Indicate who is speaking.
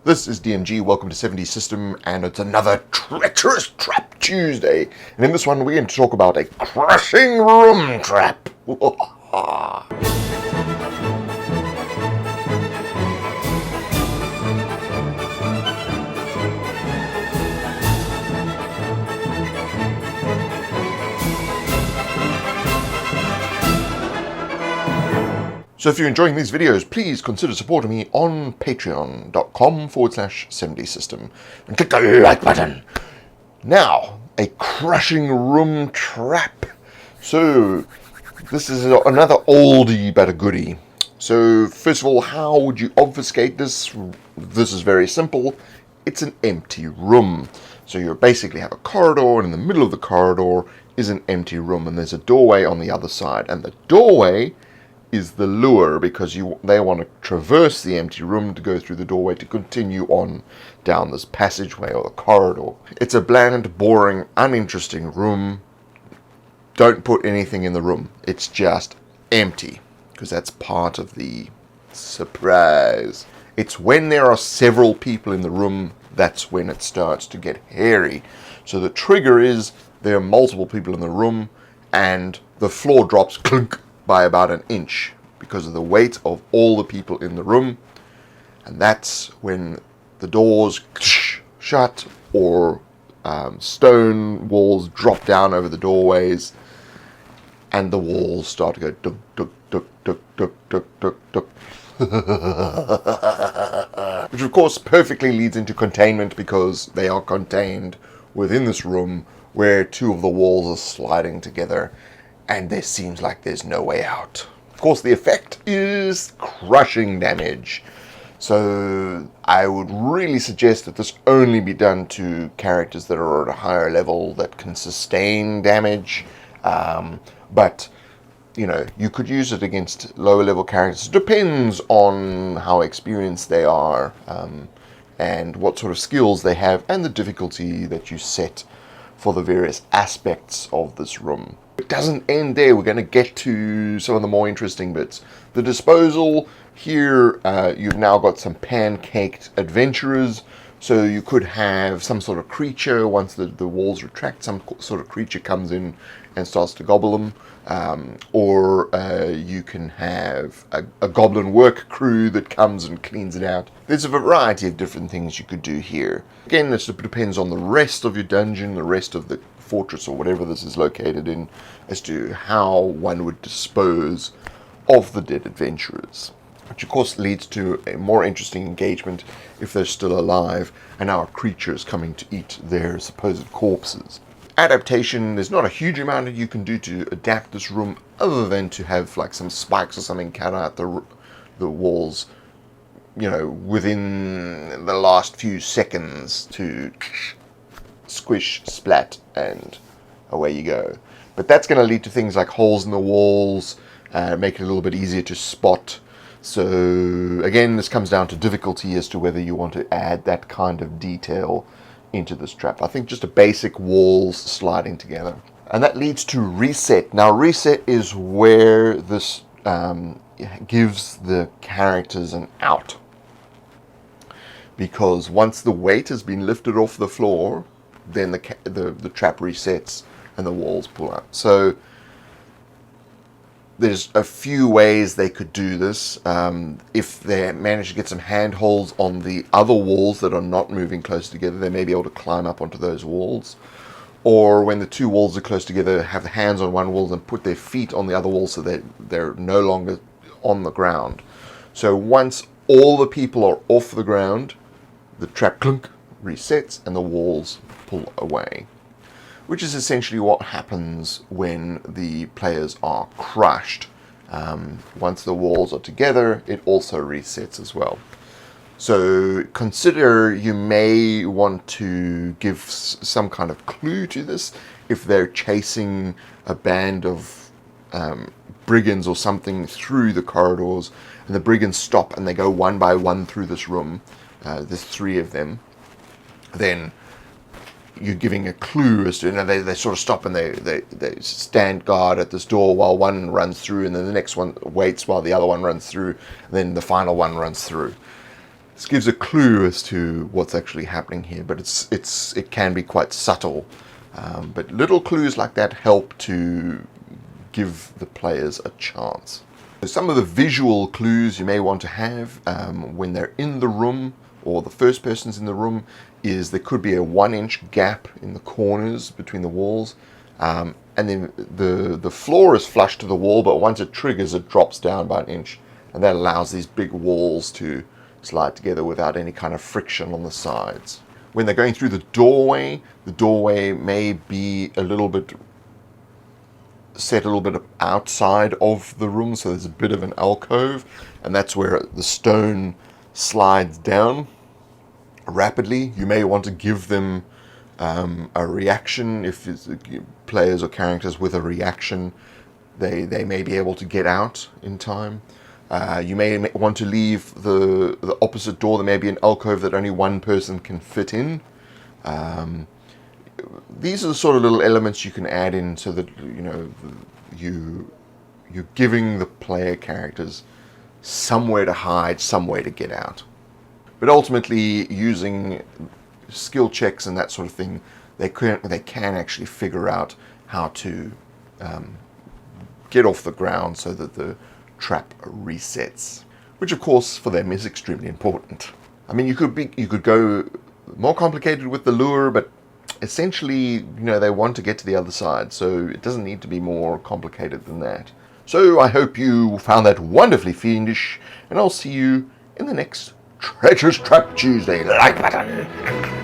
Speaker 1: This is DMG, welcome to 70 System, and it's another Treacherous Trap Tuesday. And in this one, we're going to talk about a crushing room trap. So if you're enjoying these videos, please consider supporting me on patreon.com/70system and click the like button. Now, a crushing room trap. So this is another oldie but a goodie. So first of all, how would you obfuscate this? This is very simple. It's an empty room. So you basically have a corridor, and in the middle of the corridor is an empty room, and there's a doorway on the other side, and the doorway is the lure, because they want to traverse the empty room to go through the doorway to continue on down this passageway or the corridor. It's a bland, boring, uninteresting room. Don't put anything in the room. It's just empty, because that's part of the surprise. It's when there are several people in the room that's when it starts to get hairy. So the trigger is there are multiple people in the room and the floor drops clunk by about an inch because of the weight of all the people in the room, and that's when the doors shut or stone walls drop down over the doorways, and the walls start to go duk duk duk duk duk duk duk duk, which of course perfectly leads into containment, because they are contained within this room where two of the walls are sliding together, and there seems like there's no way out. Of course, the effect is crushing damage. So I would really suggest that this only be done to characters that are at a higher level that can sustain damage. But, you know, you could use it against lower level characters. It depends on how experienced they are, and what sort of skills they have, and the difficulty that you set for the various aspects of this room. It doesn't end there. We're going to get to some of the more interesting bits. The disposal here, you've now got some Pancake Adventurers. So you could have some sort of creature. Once the walls retract, some sort of creature comes in and starts to gobble them. Or you can have a goblin work crew that comes and cleans it out. There's a variety of different things you could do here. Again, this depends on the rest of your dungeon, the rest of the fortress, or whatever this is located in, as to how one would dispose of the dead adventurers. Which of course leads to a more interesting engagement if they're still alive and our creatures coming to eat their supposed corpses. Adaptation, there's not a huge amount that you can do to adapt this room, other than to have like some spikes or something cut out the walls, you know, within the last few seconds to squish, splat, and away you go. But that's going to lead to things like holes in the walls, make it a little bit easier to spot. So again, this comes down to difficulty as to whether you want to add that kind of detail into this trap. I think just a basic walls sliding together. And that leads to reset. Now reset is where this gives the characters an out. Because once the weight has been lifted off the floor, then the trap resets and the walls pull out. So there's a few ways they could do this. If they manage to get some handholds on the other walls that are not moving close together, they may be able to climb up onto those walls. Or when the two walls are close together, have hands on one wall and put their feet on the other wall so that they're no longer on the ground. So once all the people are off the ground, the trap clunk resets and the walls pull away. Which is essentially what happens when the players are crushed. Once the walls are together, it also resets as well. So consider you may want to give some kind of clue to this. If they're chasing a band of brigands or something through the corridors, and the brigands stop and they go one by one through this room, there's three of them, then you're giving a clue as to, you know, they sort of stop and they stand guard at this door while one runs through, and then the next one waits while the other one runs through, and then the final one runs through. This gives a clue as to what's actually happening here, but it can be quite subtle. But little clues like that help to give the players a chance. Some of the visual clues you may want to have when they're in the room, or the first person's in the room, is there could be a 1-inch gap in the corners between the walls. And then the floor is flush to the wall, but once it triggers, it drops down by 1 inch. And that allows these big walls to slide together without any kind of friction on the sides. When they're going through the doorway may be a little bit outside of the room, so there's a bit of an alcove, and that's where the stone slides down rapidly. You may want to give them a reaction. If it's players or characters with a reaction, they may be able to get out in time. You may want to leave the opposite door. There may be an alcove that only one person can fit in. These are the sort of little elements you can add in so that you're giving the player characters somewhere to hide, somewhere to get out. But ultimately, using skill checks and that sort of thing, they can actually figure out how to get off the ground so that the trap resets, which of course for them is extremely important. I mean, you could go more complicated with the lure, but essentially, they want to get to the other side, so it doesn't need to be more complicated than that. So I hope you found that wonderfully fiendish, and I'll see you in the next Treacherous Trap Tuesday. Like button.